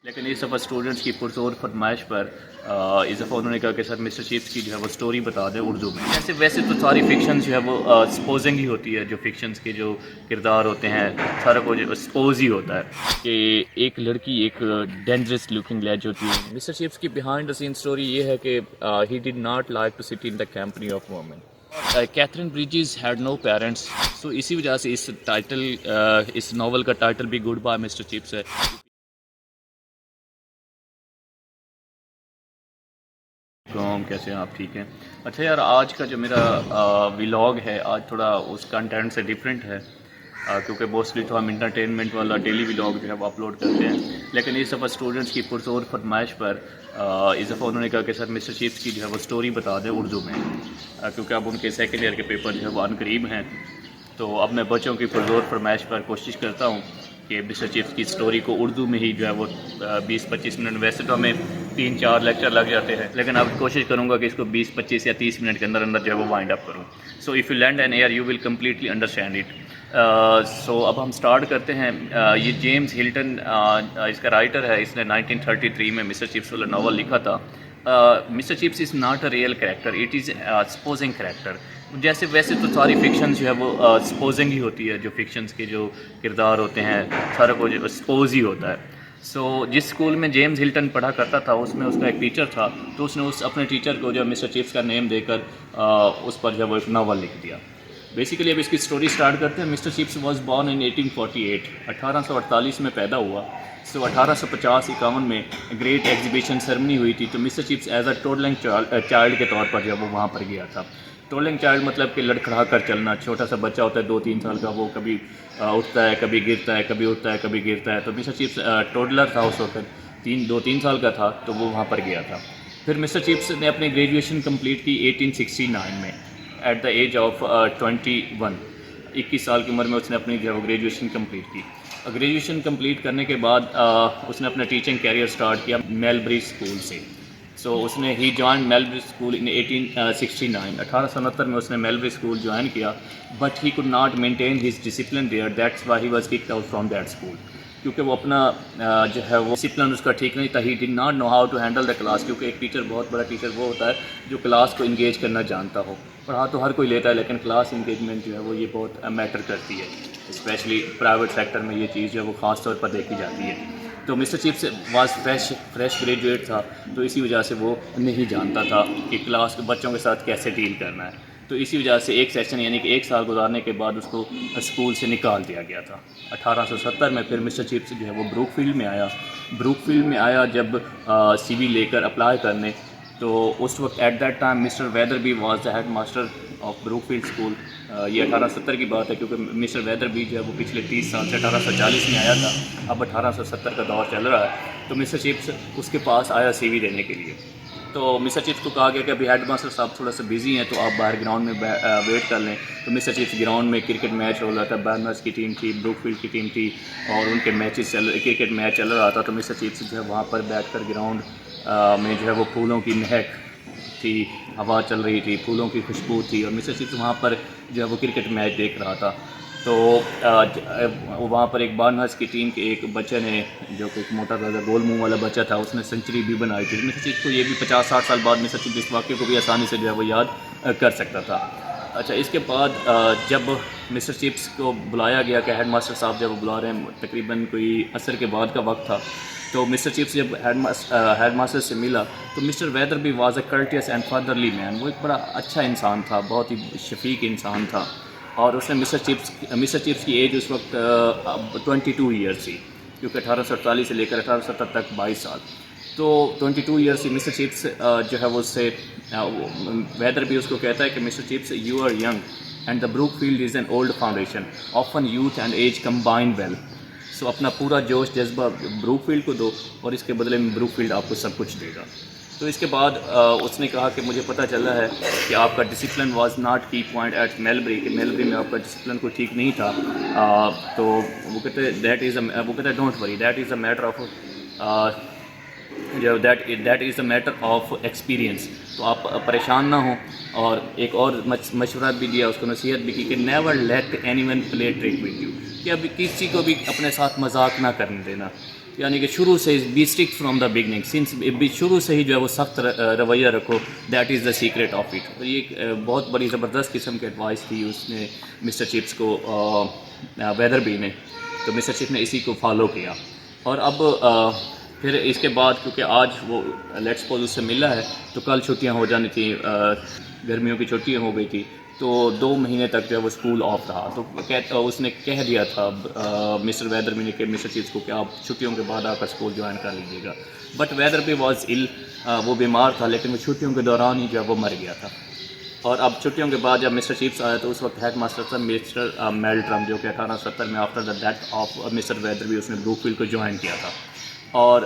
لیکن اس دفعہ اسٹوڈنٹس کی پرزور فرمائش پر اس دفعہ انہوں نے کہا کہ سر مسٹر چپس کی جو ہے وہ سٹوری بتا دیں اردو میں. ویسے تو ساری فکشنز جو ہے وہ سپوزنگ ہی ہوتی ہے. جو فکشنز کے جو کردار ہوتے ہیں سارا کچھ سپوز ہی ہوتا ہے کہ ایک لڑکی ایک ڈینجرس لکنگ لیڈ ہوتی ہے. مسٹر چپس کی بیہائنڈ دا سین سٹوری یہ ہے کہ he did not like to sit in the company of women. Katherine Bridges had no parents. So اسی وجہ سے اس ناول کا ٹائٹل بھی گڈ بائی مسٹر چپس ہے. کیسے ہیں آپ؟ ٹھیک ہیں. اچھا یار، آج کا جو میرا ولاگ ہے آج تھوڑا اس کنٹینٹ سے ڈفرینٹ ہے کیونکہ موسٹلی تو ہم انٹرٹینمنٹ والا ڈیلی ولاگ جو ہے وہ اپلوڈ کرتے ہیں. لیکن اس دفعہ اسٹوڈنٹس کی پرزور فرمائش پر اس دفعہ انہوں نے کہا کہ سر مسٹر چپس کی جو ہے وہ سٹوری بتا دیں اردو میں کیونکہ اب ان کے سیکنڈ ایئر کے پیپر جو ہے وہ قریب ہیں. تو اب میں بچوں کی پرزور فرمائش پر کوشش کرتا ہوں کہ مسٹر چپس کی سٹوری کو اردو میں ہی جو ہے وہ 20-25 منٹ، ویسے تو ہمیں 3-4 لیکچر لگ جاتے ہیں لیکن اب کوشش کروں گا کہ اس کو 20-25 یا 30 منٹ کے اندر جو ہے وہ وائنڈ اپ کروں. So if you lend an ear you will completely understand it. So اب ہم سٹارٹ کرتے ہیں. یہ جیمز ہلٹن اس کا رائٹر ہے. اس نے 1933 میں مسٹر چپس والا ناول لکھا تھا. Mr Chips is not a real character, it is supposing character. ویسے تو ساری فکشنز جو ہے وہ سپوزنگ ہی ہوتی ہے. جو فکشنز کے جو کردار ہوتے ہیں سارا کچھ سپوز ہی ہوتا ہے. سو جس اسکول میں جیمز ہلٹن پڑھا کرتا تھا اس میں اس کا ایک ٹیچر تھا، تو اس نے اپنے ٹیچر کو جو مسٹر چپس کا نیم دے کر اس پر جو ہے وہ ایک ناول لکھ دیا. بیسیکلی اب اس کی سٹوری سٹارٹ کرتے ہیں. Mr Chips was born in 1848. 1848 میں پیدا ہوا. سو 1850-51 میں گریٹ ایگزیبیشن سرمنی ہوئی تھی. تو Mr Chips as a toddling child کے طور پر جو ہے وہ وہاں پر گیا تھا. ٹوڈلنگ چائلڈ مطلب کہ لڑکھڑا کر چلنا. چھوٹا سا بچہ ہوتا ہے 2-3 سال کا، وہ کبھی اٹھتا ہے، کبھی گرتا ہے، کبھی اٹھتا ہے، کبھی گرتا ہے. تو مسٹر چپس ٹوڈلر تھا اس وقت، 2-3 سال کا تھا، تو وہ وہاں پر گیا تھا. پھر مسٹر چپس نے اپنی گریجویشن کمپلیٹ کی 1869 میں ایٹ دا ایج آف 21. 21 سال کی عمر میں اس نے اپنی جو گریجویشن کمپلیٹ کی. گریجویشن کمپلیٹ کرنے کے بعد اس نے اپنا ٹیچنگ کیریئر سٹارٹ کیا میلبری اسکول سے. سو اس نے ہی جوائن میلبری اسکول ان 1869. 1869 میں اس نے میلبری اسکول جوائن کیا. But he could not maintain his discipline there, that's why he was kicked out from that school. کیونکہ وہ اپنا جو ہے وہ ڈسپلن اس کا ٹھیک نہیں تھا. He did not know how to handle the class. کیونکہ ایک ٹیچر، بہت بڑا ٹیچر وہ ہوتا ہے جو کلاس کو انگیج کرنا جانتا ہو. پڑھا تو ہر کوئی لیتا ہے لیکن کلاس انگیجمنٹ جو ہے وہ یہ بہت میٹر کرتی ہے. اسپیشلی پرائیویٹ سیکٹر میں یہ چیز جو ہے وہ خاص طور پر دیکھی جاتی ہے. تو Mr Chips was fresh graduate تھا، تو اسی وجہ سے وہ نہیں جانتا تھا کہ کلاس کے بچوں کے ساتھ کیسے ڈیل کرنا ہے. تو اسی وجہ سے ایک سیشن یعنی کہ 1 سال گزارنے کے بعد اس کو اسکول سے نکال دیا گیا تھا. 1870 میں پھر مسٹر چپس جو ہے وہ بروک فیلڈ میں آیا جب سی وی لے کر اپلائی کرنے. تو اس وقت at that time Mr Wetherby was the head master of Brookfield school. یہ 1870 کی بات ہے کیونکہ مسٹر ویدر بی جو ہے وہ پچھلے 30 سال سے 1840 میں آیا تھا. اب 1870 کا دور چل رہا ہے. تو مسٹر چپس اس کے پاس آیا سی وی دینے کے لیے. تو مسٹر چپس کو کہا گیا کہ ابھی ہیڈ ماسٹر صاحب تھوڑا سا بزی ہیں تو آپ باہر گراؤنڈ میں ویٹ کر لیں. تو مسٹر چپس گراؤنڈ میں کرکٹ میچ ہو رہا تھا. برنرز کی ٹیم تھی، بروک فیلڈ کی ٹیم تھی اور ان کے کرکٹ میچ چل رہا تھا. تو مسٹر چپس جو ہے وہاں پر بیٹھ کر گراؤنڈ میں جو ہے وہ پھولوں کی مہک تھی، ہوا چل رہی تھی، پھولوں کی خوشبو تھی اور مسٹر چپس وہاں پر جو ہے وہ کرکٹ میچ دیکھ رہا تھا. تو وہاں پر ایک بارنرز کی ٹیم کے ایک بچے نے، جو کہ ایک موٹا تازہ گول منہ والا بچہ تھا، اس نے سنچری بھی بنائی تھی. مسٹر چپس کو یہ بھی 50-60 سال بعد مسٹر چپس اس واقعے کو بھی آسانی سے جو ہے وہ یاد کر سکتا تھا. اچھا، اس کے بعد جب مسٹر چپس کو بلایا گیا کہ ہیڈ ماسٹر صاحب جب وہ بلا رہے ہیں، تقریباً کوئی عصر کے بعد کا وقت تھا. تو مسٹر چپس جب ہیڈ ماسٹر سے ملا تو مسٹر ویدر بھی واز اے کرٹیس اینڈ فادرلی مین. وہ ایک بڑا اچھا انسان تھا، بہت ہی شفیق انسان تھا. اور اس نے مسٹر چپس کی ایج اس وقت 22 ایئرس تھی کیونکہ 1848 سے لے کر 1870 تک 22 سال. تو 22 ایئرس تھی. مسٹر چپس جو ہے وہ اس سے ویدر بھی اس کو کہتا ہے کہ Mr Chips you are young and the Brookfield is an old foundation, often youth and age combine well. So اپنا پورا جوش جذبہ بروک فیلڈ کو دو اور اس کے بدلے میں بروک فیلڈ آپ کو سب کچھ دے گا. تو اس کے بعد اس نے کہا کہ مجھے پتہ چلا ہے کہ آپ کا ڈسپلن واز ناٹ کی پوائنٹ ایٹ میلبری، کہ میلبری میں آپ کا ڈسپلن کوئی ٹھیک نہیں تھا. تو وہ کہتے ہیں don't worry, that is a matter of experience. تو آپ پریشان نہ ہوں. اور ایک اور مشورہ بھی دیا، اس کو نصیحت بھی کی کہ never let any one play trick with you, کہ ابھی کسی کو بھی اپنے ساتھ مذاق نہ کرنے دینا. یعنی کہ شروع سے be strict from the beginning, since شروع سے ہی جو ہے وہ سخت رویہ رکھو، that is the secret of it. تو یہ ایک بہت بڑی زبردست قسم کی ایڈوائس تھی اس نے مسٹر چپس کو ویدر بی نے. تو مسٹر چپس نے اسی کو فالو کیا. اور اب پھر اس کے بعد کیونکہ آج وہ لیٹس سپوز اس سے ملا ہے تو کل چھٹیاں ہو جانی تھیں، گرمیوں کی چھٹیاں ہو گئی تھی، تو 2 مہینے تک جو ہے وہ اسکول آف رہا. تو اس نے کہہ دیا تھا مسٹر ویدر بی نے کہ مسٹر چپس کو کہ آپ چھٹیوں کے بعد آ کر اسکول جوائن کر لیجیے گا. بٹ ویدر بی واز ال، وہ بیمار تھا، لیکن وہ چھٹیوں کے دوران ہی جو ہے وہ مر گیا تھا. اور اب چھٹیوں کے بعد جب مسٹر چپس آیا تو اس وقت ہیڈ ماسٹر تھا مسٹر میلٹرم، جو کہ 1870 میں after the death of Mr Wetherby اس نے بروک فیلڈ کو جوائن کیا تھا. اور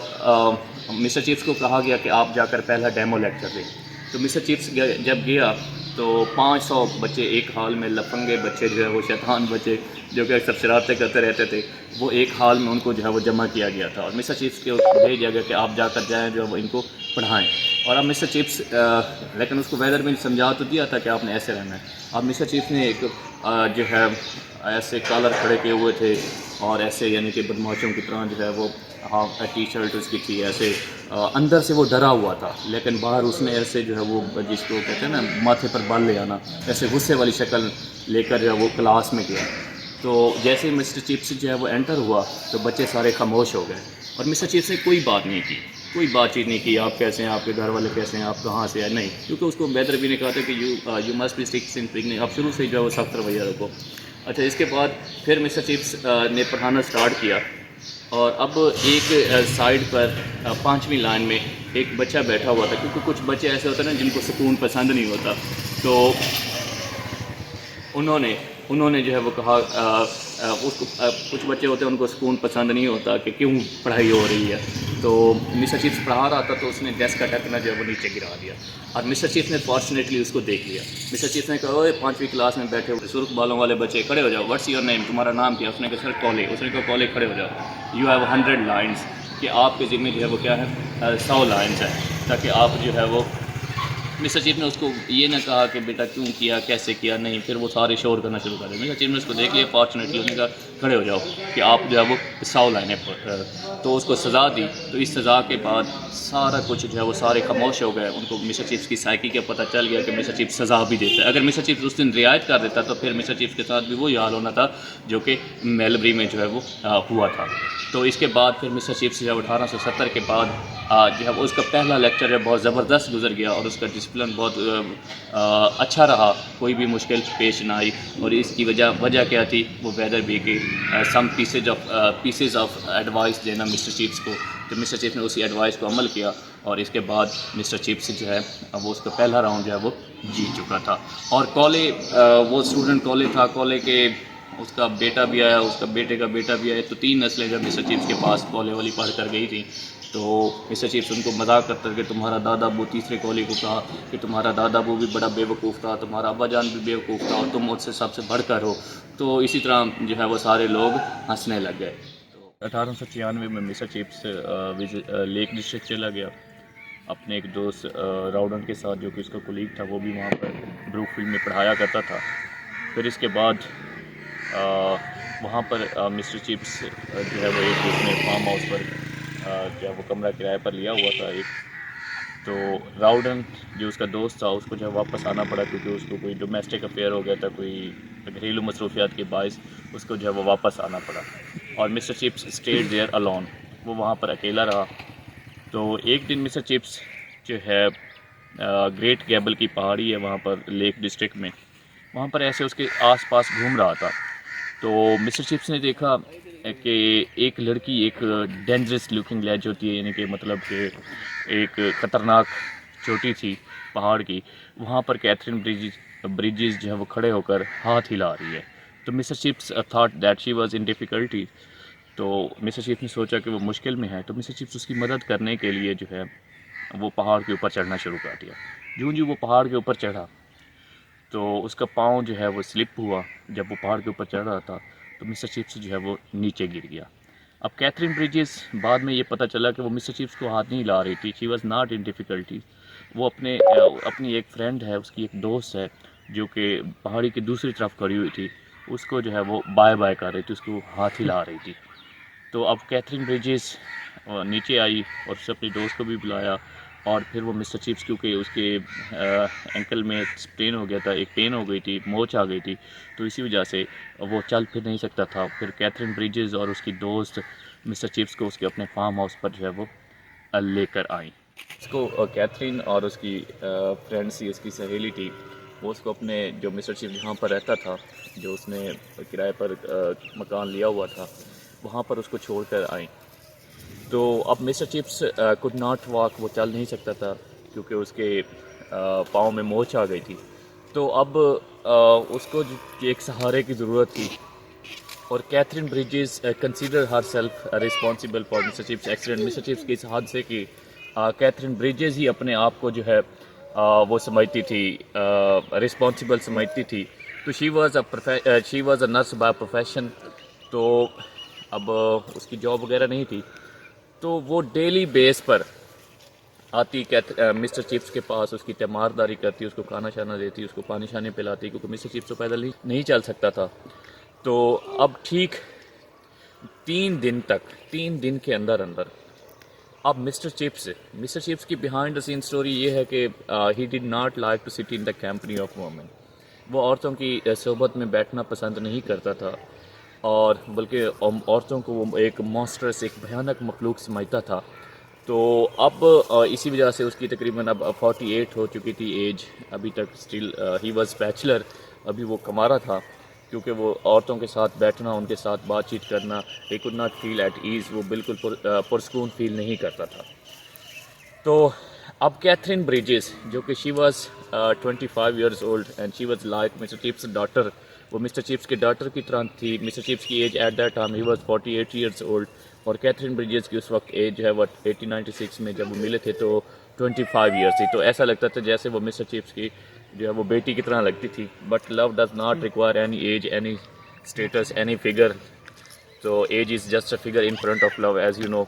مسٹر چپس کو کہا گیا کہ آپ جا کر پہلا ڈیمو لیکچر دیں. تو مسٹر چپس جب گیا تو 500 بچے ایک ہال میں، لفنگے بچے جو ہے وہ شیطان بچے جو کہ اکثر شرارتیں کرتے رہتے تھے، وہ ایک ہال میں ان کو جو ہے وہ جمع کیا گیا تھا. اور مسٹر چپس کو بھیج دیا گیا کہ آپ جا کر جائیں جو ہے وہ ان کو پڑھائیں. اور اب مسٹر چپس لیکن اس کو ویدر میں سمجھا تو دیا تھا کہ آپ نے ایسے رہنا ہے. اب مسٹر چپس نے ایک جو ہے ایسے کالر کھڑے کیے ہوئے تھے اور ایسے یعنی کہ بدماشوں کی طرح جو ہے وہ ٹی شرٹ اس کی تھی، ایسے اندر سے وہ ڈرا ہوا تھا، لیکن باہر اس نے ایسے جو ہے وہ جس کو کہتے ہیں نا ماتھے پر بال لے آنا، ایسے غصے والی شکل لے کر جو ہے وہ کلاس میں گیا. تو جیسے ہی مسٹر چپس جو ہے وہ انٹر ہوا تو بچے سارے خاموش ہو گئے. اور مسٹر چپس نے کوئی بات نہیں کی، کوئی بات چیت نہیں کی، آپ کیسے ہیں، آپ کے گھر والے کیسے ہیں، آپ کہاں سے ہیں، نہیں. کیونکہ اس کو ویدر بھی نے کہا تھا کہ you must be strict in beginning, آپ شروع سے ہی جو ہے وہ سخت رویہ رکھو. اچھا، اس کے بعد پھر مسٹر چپس نے پڑھانا سٹارٹ کیا. اور اب ایک سائڈ پر 5ویں لائن میں ایک بچہ بیٹھا ہوا تھا، کیونکہ کچھ بچے ایسے ہوتے ہیں نا جن کو سکون پسند نہیں ہوتا. تو انہوں نے جو ہے وہ کہا اس کو کچھ بچے ہوتے ہیں ان کو سکون پسند نہیں ہوتا کہ کیوں پڑھائی ہو رہی ہے. تو مسٹر چپس پڑھا رہا تھا تو اس نے ڈیسک کا ڈھکنا جو ہے وہ نیچے گرا دیا. اور مسٹر چپس نے فارچونیٹلی اس کو دیکھ لیا. مسٹر چپس نے کہا، اوے 5ویں کلاس میں بیٹھے ہوئے سرخ بالوں والے بچے کھڑے ہو جاؤ، واٹس یور نیم، تمہارا نام کیا؟ اس نے کہا سر کولے. اس نے کہا کولے کھڑے ہو جاؤ، یو ہیو 100 لائنس، کہ آپ کے ذمہ جو ہے وہ کیا ہے 100 لائنس ہیں، تاکہ آپ جو ہے وہ. مسٹر چپس نے اس کو یہ نہ کہا کہ بیٹا کیوں کیا، کیسے کیا، نہیں. پھر وہ سارے شور کرنا شروع کر دیا. مسٹر چپس نے اس کو دیکھ لیا فارچونیٹلی، اس نے کہا کھڑے ہو جاؤ کہ آپ جو ہے وہ 100 لائنیں تو اس کو سزا دی. تو اس سزا کے بعد سارا کچھ جو ہے وہ سارے خاموش ہو گئے. ان کو مسٹر چپس کی سائیکی کا پتہ چل گیا کہ مسٹر چپس سزا بھی دیتا ہے. اگر مسٹر چپس اس دن رعایت کر دیتا تو پھر مسٹر چپس کے ساتھ بھی وہی حال ہونا تھا جو کہ میلبری میں جو ہے وہ ہوا تھا. تو اس کے بعد پھر مسٹر چپس جو ہے 1870 کے بعد جو ہے وہ اس کا پہلا لیکچر ہے بہت زبردست گزر گیا، اور اس کا ڈسپلن بہت اچھا رہا، کوئی بھی مشکل پیش نہ آئی. اور اس کی وجہ کیا تھی؟ وہ ویدر بی کے سم پیسز آف ایڈوائس دینا مسٹر چپس کو. تو مسٹر چپس نے اسی ایڈوائس کو عمل کیا، اور اس کے بعد مسٹر چپس جو ہے وہ اس کا پہلا راؤنڈ جو ہے وہ جیت چکا تھا. اور کولے وہ اسٹوڈنٹ کولے تھا، کولے کے اس کا بیٹا بھی آیا، اس کا بیٹے کا بیٹا بھی آیا. تو 3 نسلیں جب مسٹر چپس کے پاس کولے والی پڑھ کر گئی تھیں تو مسٹر چپس ان کو مذاق کرتا کہ تمہارا دادا ابو، تیسرے کولے کو کہا کہ تمہارا دادا ابو بھی بڑا بے وقوف تھا، تمہارا ابا جان بھی بے وقوف تھا، اور تم مجھ سے سب سے بڑھ کر ہو. تو اسی طرح جو ہے وہ سارے لوگ ہنسنے لگ گئے. تو 1896 میں مسٹر چپس لیک ڈسٹرکٹ چلا گیا اپنے ایک دوست راؤڈن کے ساتھ، جو کہ اس کا کولیگ تھا، وہ بھی وہاں پر بروک فیلڈ میں پڑھایا کرتا تھا. پھر اس کے بعد وہاں پر مسٹر چپس جو ہے وہ ایک اس نے فارم ہاؤس پر جو ہے وہ کمرہ کرائے پر لیا ہوا تھا ایک. تو راؤڈن جو اس کا دوست تھا اس کو جو ہے واپس آنا پڑا، کیونکہ اس کو کوئی ڈومیسٹک افیئر ہو گیا تھا، کوئی گھریلو مصروفیات کے باعث اس کو جو ہے وہ واپس آنا پڑا. اور Mr Chips stayed there alone, وہ وہاں پر اکیلا رہا. تو ایک دن مسٹر چپس جو ہے گریٹ گیبل کی پہاڑی ہے وہاں پر لیک ڈسٹرکٹ میں، وہاں پر ایسے اس کے آس پاس گھوم رہا تھا. تو مسٹر چپس نے دیکھا کہ ایک لڑکی، ایک ڈینجرس لکنگ لیڈ ہوتی ہے، یعنی کہ مطلب کہ ایک خطرناک چوٹی تھی پہاڑ کی، وہاں پر کیتھرین بریجز جو ہے وہ کھڑے ہو کر ہاتھ ہلا رہی ہے. تو Mr Chips thought that she was in difficulty. تو مسٹر چپس نے سوچا کہ وہ مشکل میں ہے، تو مسٹر چپس اس کی مدد کرنے کے لیے جو ہے وہ پہاڑ کے اوپر چڑھنا شروع کر دیا. جو وہ پہاڑ کے اوپر چڑھا تو اس کا پاؤں جو ہے وہ سلپ ہوا. جب وہ پہاڑ کے اوپر چڑھ رہا تھا تو مسٹر چپس جو ہے وہ نیچے گر گیا. اب کیتھرین بریجز بعد میں یہ پتہ چلا کہ وہ مسٹر چپس کو ہاتھ نہیں لا رہی تھی، she was not in difficulty. وہ اپنی ایک فرینڈ ہے، اس کی ایک دوست ہے جو کہ پہاڑی کی دوسری طرف کھڑی ہوئی تھی، اس کو جو ہے وہ بائے بائے کر رہی تھی، اس کو ہاتھ ہلا رہی تھی. تو اب کیتھرین بریجز نیچے آئی اور اس نے اپنے دوست کو بھی بلایا، اور پھر وہ مسٹر چپس کیونکہ اس کے اینکل میں اسپرین ہو گیا تھا، ایک پین ہو گئی تھی، موچ آ گئی تھی، تو اسی وجہ سے وہ چل پھر نہیں سکتا تھا۔ پھر کیتھرین بریجز اور اس کی دوست مسٹر چپس کو اس کے اپنے فارم ہاؤس پر جو ہے وہ لے کر آئیں۔ اس کو کیتھرین اور اس کی فرینڈ سی، اس کی سہیلی تھی، وہ اس کو اپنے جو مسٹر چپس جہاں پر رہتا تھا، جو اس نے کرائے پر مکان لیا ہوا تھا، وہاں پر اس کو چھوڑ کر آئیں۔ تو اب Mr Chips could not walk، وہ چل نہیں سکتا تھا کیونکہ اس کے پاؤں میں موچ آ گئی تھی۔ تو اب اس کو ایک سہارے کی ضرورت تھی، اور Katherine Bridges consider her self responsible for Mr Chips accident. Mr Chips کے اس حادثے کی کیتھرین بریجز ہی اپنے آپ کو جو ہے وہ سمجھتی تھی، رسپانسیبل سمجھتی تھی۔ تو شی was a nurse by profession, تو اب اس کی جاب وغیرہ نہیں تھی، تو وہ ڈیلی بیس پر آتی مسٹر چپس کے پاس، اس کی تیمارداری کرتی، اس کو کھانا شانا دیتی، اس کو پانی شانے پلاتی، کیونکہ مسٹر چپس تو پیدل نہیں چل سکتا تھا۔ تو اب ٹھیک 3 دن کے اندر اب مسٹر چپس کی بیہائنڈ دا سین سٹوری یہ ہے کہ he did not like to sit in the company of women. وہ عورتوں کی صحبت میں بیٹھنا پسند نہیں کرتا تھا، اور بلکہ عورتوں کو وہ ایک مانسٹرس، ایک بھیانک مخلوق سمجھتا تھا۔ تو اب اسی وجہ سے اس کی تقریباً اب 48 ہو چکی تھی ایج، ابھی تک اسٹل ہی واز بیچلر، ابھی وہ کمارا تھا، کیونکہ وہ عورتوں کے ساتھ بیٹھنا، ان کے ساتھ بات چیت کرنا، ہی could not feel at ease، وہ بالکل پرسکون فیل نہیں کرتا تھا۔ تو اب کیتھرین بریجز جو کہ she was 25 years old and she was like Mr Chips daughter, وہ مسٹر چپس کے ڈاٹر کی طرح تھی۔ مسٹر چپس کی age at that time he was 48 years old, اور کیتھرین بریجز کی اس وقت ایج جو ہے وہ 1896 میں جب وہ ملے تھے تو 25 ایئرس تھی۔ تو ایسا لگتا تھا جیسے وہ مسٹر چپس کی جو ہے وہ بیٹی کی طرح لگتی تھی۔ But love does not require any age, any status, any figure, تو age is just a figure in front of love as you know.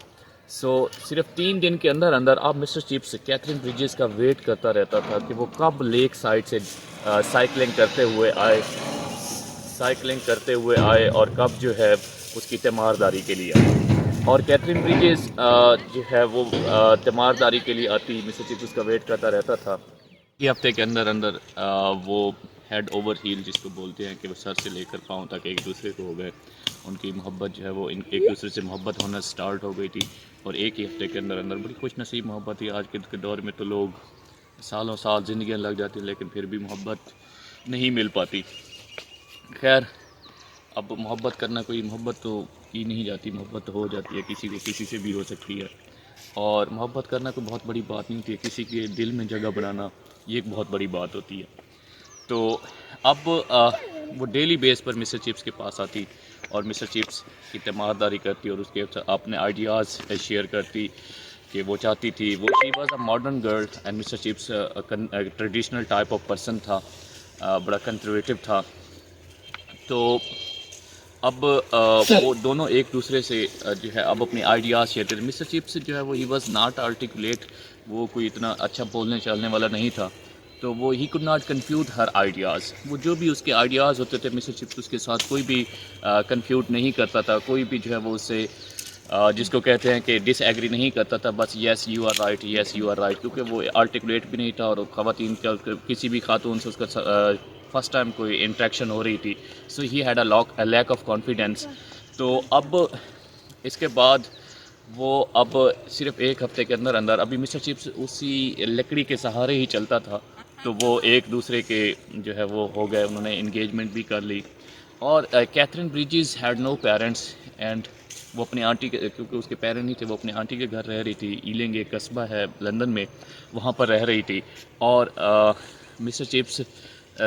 So صرف 3 دن کے اندر اب مسٹر چپس کیتھرین بریجز کا ویٹ کرتا رہتا تھا کہ وہ کب لیک سائڈ سے سائیکلنگ کرتے ہوئے آئے اور کب جو ہے اس کی تیمارداری کے لیے آئے۔ اور کیتھرین بریجز جو ہے وہ تیمارداری کے لیے آتی، مسٹر چپس اس کا ویٹ کرتا رہتا تھا۔ یہ ہفتے کے اندر وہ ہیڈ اوور ہیل جس کو بولتے ہیں کہ وہ سر سے لے کر پاؤں تک ایک دوسرے کو ہو گئے، ان کی محبت جو ہے وہ ایک دوسرے سے محبت ہونا سٹارٹ ہو گئی تھی، اور ایک ہی ہفتے کے اندر بڑی خوش نصیب محبت تھی۔ آج کے دور میں تو لوگ سالوں سال زندگیاں لگ جاتی ہیں لیکن پھر بھی محبت نہیں مل پاتی۔ خیر، اب محبت کرنا، کوئی محبت تو کی نہیں جاتی، محبت تو ہو جاتی ہے، کسی کو کسی سے بھی ہو سکتی ہے، اور محبت کرنا کوئی بہت بڑی بات نہیں ہوتی، کسی کے دل میں جگہ بنانا یہ ایک بہت بڑی بات ہوتی ہے۔ تو اب وہ ڈیلی بیس پر مسٹر چپس کے پاس آتی اور مسٹر چپس کی تیمارداری کرتی اور اس کے اپنے آئیڈیاز شیئر کرتی کہ وہ چاہتی تھی، وہ she was a modern girl and Mr Chips traditional type of person تھا، بڑا کنزرویٹو تھا۔ تو اب وہ دونوں ایک دوسرے سے جو ہے اب اپنی آئیڈیاز شیئر کرتے۔ مسٹر چپس جو ہے وہ ہی واز ناٹ آرٹیکولیٹ، وہ کوئی اتنا اچھا بولنے چلنے والا نہیں تھا، تو وہ ہی could not confute her ideas, وہ جو بھی اس کے آئیڈیاز ہوتے تھے مسٹر چپس اس کے ساتھ کوئی بھی کنفیوٹ نہیں کرتا تھا، کوئی بھی جو ہے وہ اس سے جس کو کہتے ہیں کہ ڈس ایگری نہیں کرتا تھا، بس yes you are right, yes you are right, کیونکہ وہ آرٹیکولیٹ بھی نہیں تھا، اور خواتین کا کسی بھی خاتون سے اس کا فرسٹ ٹائم کوئی انٹریکشن ہو رہی تھی، so he had a lack of confidence. تو اب اس کے بعد وہ اب صرف ایک ہفتے کے اندر ابھی مسٹر چپس اسی لکڑی کے سہارے ہی چلتا تھا، تو وہ ایک دوسرے کے جو ہے وہ ہو گئے، انہوں نے انگیجمنٹ بھی کر لی۔ اور Katherine Bridges had no parents, and وہ اپنی آنٹی کے، کیونکہ اس کے پیرنٹ نہیں تھے، وہ اپنی آنٹی کے گھر رہ رہی تھی، ایلنگ ایک قصبہ ہے لندن میں، وہاں پر رہ رہی تھی۔ اور مسٹر چپس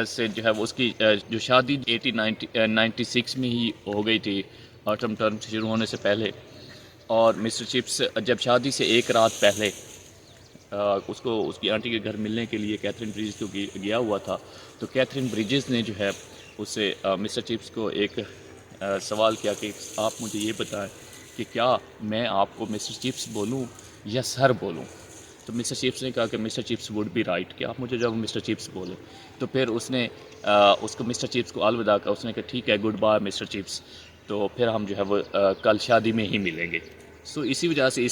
سے جو ہے وہ اس کی جو شادی 1896 میں ہی ہو گئی تھی، آٹم ٹرم شروع ہونے سے پہلے۔ اور مسٹر چپس جب شادی سے ایک رات پہلے اس کو اس کی آنٹی کے گھر ملنے کے لیے کیتھرین بریجز کو گیا ہوا تھا، تو کیتھرین بریجز نے جو ہے اس سے مسٹر چپس کو ایک سوال کیا کہ آپ مجھے یہ بتائیں کہ کیا میں آپ کو مسٹر چپس بولوں یا سر بولوں؟ تو مسٹر چپس نے کہا کہ Mr Chips would be right, کہ آپ مجھے جب مسٹر چپس بولیں۔ تو پھر اس نے اس کو مسٹر چپس کو الوداع کہا، اس نے کہا ٹھیک ہے، گڈ بائے مسٹر چپس، تو پھر ہم جو ہے وہ کل شادی میں ہی ملیں گے۔ سو اسی وجہ سے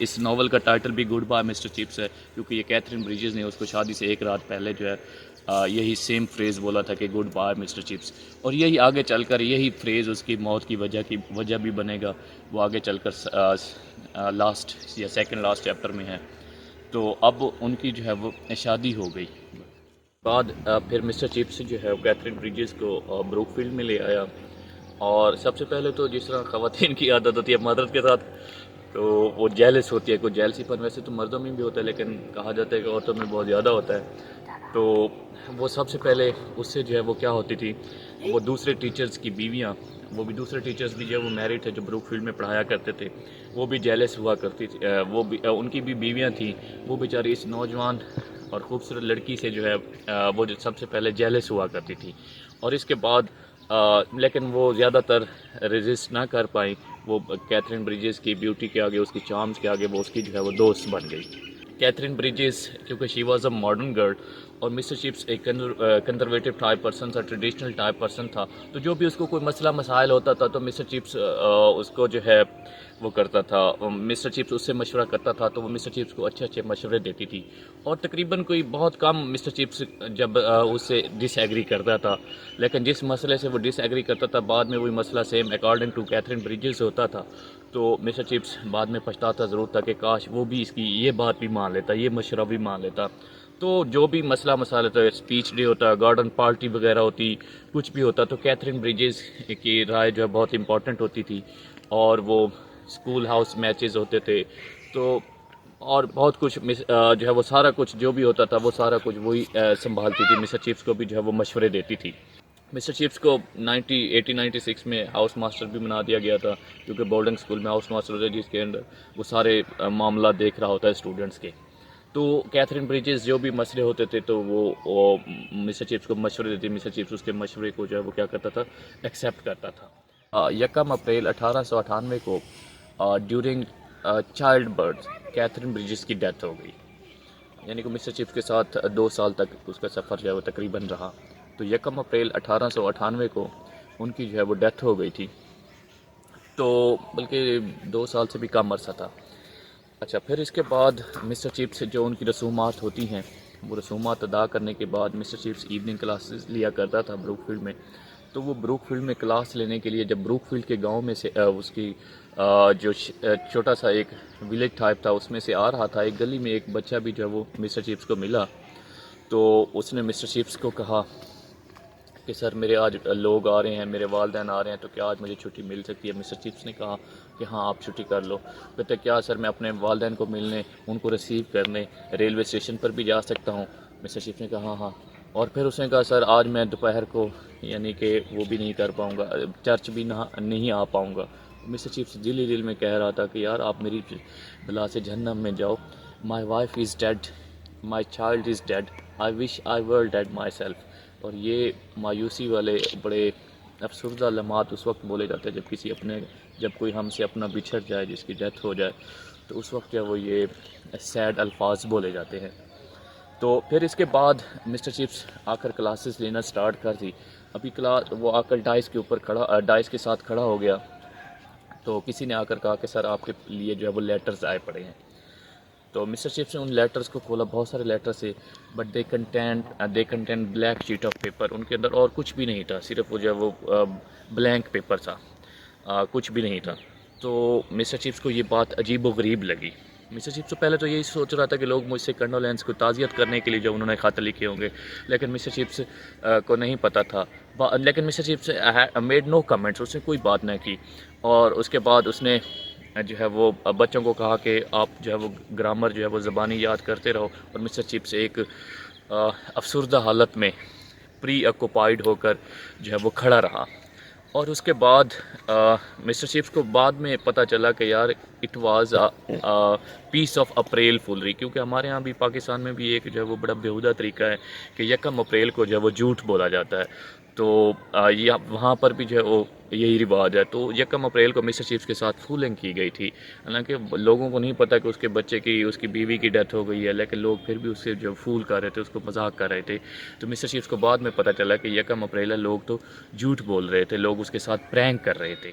اس ناول کا ٹائٹل بھی گڈ بائے مسٹر چپس ہے، کیونکہ یہ کیتھرین بریجز نے اس کو شادی سے ایک رات پہلے جو ہے یہی سیم فریز بولا تھا کہ گڈ بائے مسٹر چپس، اور یہی آگے چل کر یہی فریز اس کی موت کی وجہ بھی بنے گا، وہ آگے چل کر لاسٹ یا سیکنڈ لاسٹ چیپٹر میں ہے۔ تو اب ان کی جو ہے وہ شادی ہو گئی بعد پھر مسٹر چپس جو ہے کیتھرین بریجز کو بروک فیلڈ میں لے آیا، اور سب سے پہلے تو جس طرح خواتین کی عادت ہوتی ہے مدد کے ساتھ، تو وہ جیلس ہوتی ہے، کوئی جیلسی پر ویسے تو مردوں میں بھی ہوتا ہے لیکن کہا جاتا ہے کہ عورتوں میں بہت زیادہ ہوتا ہے، تو وہ سب سے پہلے اس سے جو ہے وہ کیا ہوتی تھی، وہ دوسرے ٹیچرز کی بیویاں، وہ بھی دوسرے ٹیچرز بھی جو ہے وہ میرڈ تھے جو بروک فیلڈ میں پڑھایا کرتے تھے، وہ بھی جیلس ہوا کرتی تھی، وہ بھی ان کی بھی بیویاں تھیں، وہ بیچاری اس نوجوان اور خوبصورت لڑکی سے جو ہے وہ جو سب سے پہلے جیلس ہوا کرتی تھی، اور اس کے بعد لیکن وہ زیادہ تر ریزسٹ نہ کر پائیں، وہ کیتھرین بریجز کی بیوٹی کے آگے، اس کی چارمز کے آگے وہ اس کی جو ہے وہ دوست بن گئی۔ کیتھرین بریجز کیونکہ شی واز اے ماڈرن گرل اور مسٹر چپس ایک کنزرویٹو ٹائپ پرسن تھا، ٹریڈیشنل ٹائپ پرسن تھا، تو جو بھی اس کو کوئی مسئلہ مسائل ہوتا تھا تو مسٹر چپس اس کو جو ہے وہ کرتا تھا، مسٹر چپس اس سے مشورہ کرتا تھا تو وہ مسٹر چپس کو اچھے اچھے مشورے دیتی تھی، اور تقریباً کوئی بہت کم مسٹر چپس جب اس سے ڈس ایگری کرتا تھا، لیکن جس مسئلے سے وہ ڈس ایگری کرتا تھا بعد میں وہی مسئلہ same according to Catherine Bridges ہوتا تھا، تو مسٹر چپس بعد میں پچھتاتا ضرور تھا کہ کاش وہ بھی اس کی یہ بات بھی مان لیتا، یہ مشورہ بھی مان لیتا۔ تو جو بھی مسئلہ مسائل ہوتا ہے، اسپیچ ڈے ہوتا ہے، گارڈن پارٹی وغیرہ ہوتی، کچھ بھی ہوتا تو کیتھرین بریجز کی رائے جو ہے بہت امپورٹنٹ ہوتی تھی، اور وہ اسکول ہاؤس میچز ہوتے تھے، تو اور بہت کچھ جو ہے وہ سارا کچھ جو بھی ہوتا تھا وہ سارا کچھ وہی سنبھالتی تھی، مسٹر چپس کو بھی جو ہے وہ مشورے دیتی تھی۔ مسٹر چپس کو 1896 میں ہاؤس ماسٹر بھی بنا دیا گیا تھا، کیونکہ بورڈنگ اسکول میں ہاؤس ماسٹر ہوتا ہے جس کے اندر وہ سارے معاملات دیکھ رہا ہوتا ہے اسٹوڈنٹس کے، تو کیتھرین بریجز جو بھی مسئلے ہوتے تھے تو وہ مسٹر چپس کو مشورے دیتی، مسٹر چپس اس کے مشورے کو جو ہے وہ کیا کرتا تھا، ایکسیپٹ کرتا تھا۔ 1 اپریل 1898 کو during child birth Catherine Bridges کی ڈیتھ ہو گئی، یعنی کہ مسٹر چپس کے ساتھ 2 سال تک اس کا سفر جو ہے وہ تقریباً رہا، تو 1 اپریل 1898 کو ان کی جو ہے وہ ڈیتھ ہو گئی تھی، تو بلکہ 2 سال سے بھی کم عرصہ تھا۔ اچھا، پھر اس کے بعد مسٹر چپس جو ان کی رسومات ہوتی ہیں وہ رسومات ادا کرنے کے بعد مسٹر چپس ایوننگ کلاسز لیا کرتا تھا بروک فیلڈ میں، تو وہ بروک فیلڈ میں کلاس لینے کے لیے جب بروک فیلڈ کے گاؤں میں سے اس کی جو چھوٹا سا ایک ولیج ٹائپ تھا اس میں سے آ رہا تھا، ایک گلی میں ایک بچہ بھی جو ہے وہ مسٹر چپس کو ملا، تو اس نے مسٹر چپس کو کہا کہ سر میرے آج لوگ آ رہے ہیں، میرے والدین آ رہے ہیں، تو کیا آج مجھے چھٹی مل سکتی ہے؟ مسٹر چپس نے کہا کہ ہاں آپ چھٹی کر لو۔ کہتے کیا سر میں اپنے والدین کو ملنے، ان کو ریسیو کرنے ریلوے اسٹیشن پر بھی جا سکتا ہوں؟ مسٹر چپس نے کہا ہاں ہاں، اور پھر اس نے کہا سر آج میں دوپہر کو یعنی کہ وہ بھی نہیں کر پاؤں گا، چرچ بھی نہیں آ پاؤں گا۔ مسٹر چپس دل میں کہہ رہا تھا کہ یار آپ میری بلا سے جہنم میں جاؤ، my wife is dead, my child is dead, I wish I were dead myself. اور یہ مایوسی والے بڑے افسردہ لمحات اس وقت بولے جاتے ہیں جب کوئی ہم سے اپنا بچھڑ جائے، جس کی ڈیتھ ہو جائے، تو اس وقت جو وہ یہ سیڈ الفاظ بولے جاتے ہیں۔ تو پھر اس کے بعد مسٹر چپس آ کر کلاسز لینا سٹارٹ کر دی، ابھی وہ آ کر ڈائس کے ساتھ کھڑا ہو گیا، تو کسی نے آ کر کہا کہ سر آپ کے لیے جو ہے وہ لیٹرز آئے پڑے ہیں، تو مسٹر چپس نے ان لیٹرز کو کھولا، بہت سارے لیٹرز تھے، but they contain blank sheet of paper, ان کے اندر اور کچھ بھی نہیں تھا، صرف وہ جو ہے وہ بلینک پیپر تھا، کچھ بھی نہیں تھا۔ تو مسٹر چپس کو یہ بات عجیب و غریب لگی۔ مسٹر چپس تو پہلے تو یہی سوچ رہا تھا کہ لوگ مجھ سے کنڈولینس کو تعزیت کرنے کے لیے جو انہوں نے خط لکھے ہوں گے، لیکن مسٹر چپس کو نہیں پتہ تھا، لیکن mister chips made no comments, اس نے کوئی بات نہ کی، اور اس کے بعد اس نے جو ہے وہ بچوں کو کہا کہ آپ جو ہے وہ گرامر جو ہے وہ زبانی یاد کرتے رہو، اور مسٹر چپس ایک افسردہ حالت میں پری آکوپائڈ ہو کر جو ہے وہ کھڑا رہا، اور اس کے بعد مسٹر چپس کو بعد میں پتہ چلا کہ یار it was piece of April foolery, کیونکہ ہمارے ہاں بھی پاکستان میں بھی ایک جو ہے وہ بڑا بیہودہ طریقہ ہے کہ 1 اپریل کو جو ہے وہ جھوٹ بولا جاتا ہے، تو وہاں پر بھی جو ہے وہ یہی رواج ہے، تو 1 اپریل کو مسٹر چپس کے ساتھ فولنگ کی گئی تھی، حالانکہ لوگوں کو نہیں پتہ کہ اس کے بچے کی، اس کی بیوی کی ڈیتھ ہو گئی ہے، لیکن لوگ پھر بھی اس سے جو فول کر رہے تھے، اس کو مذاق کر رہے تھے، تو مسٹر چپس کو بعد میں پتہ چلا کہ 1 اپریل ہے، لوگ تو جھوٹ بول رہے تھے، لوگ اس کے ساتھ پرینک کر رہے تھے۔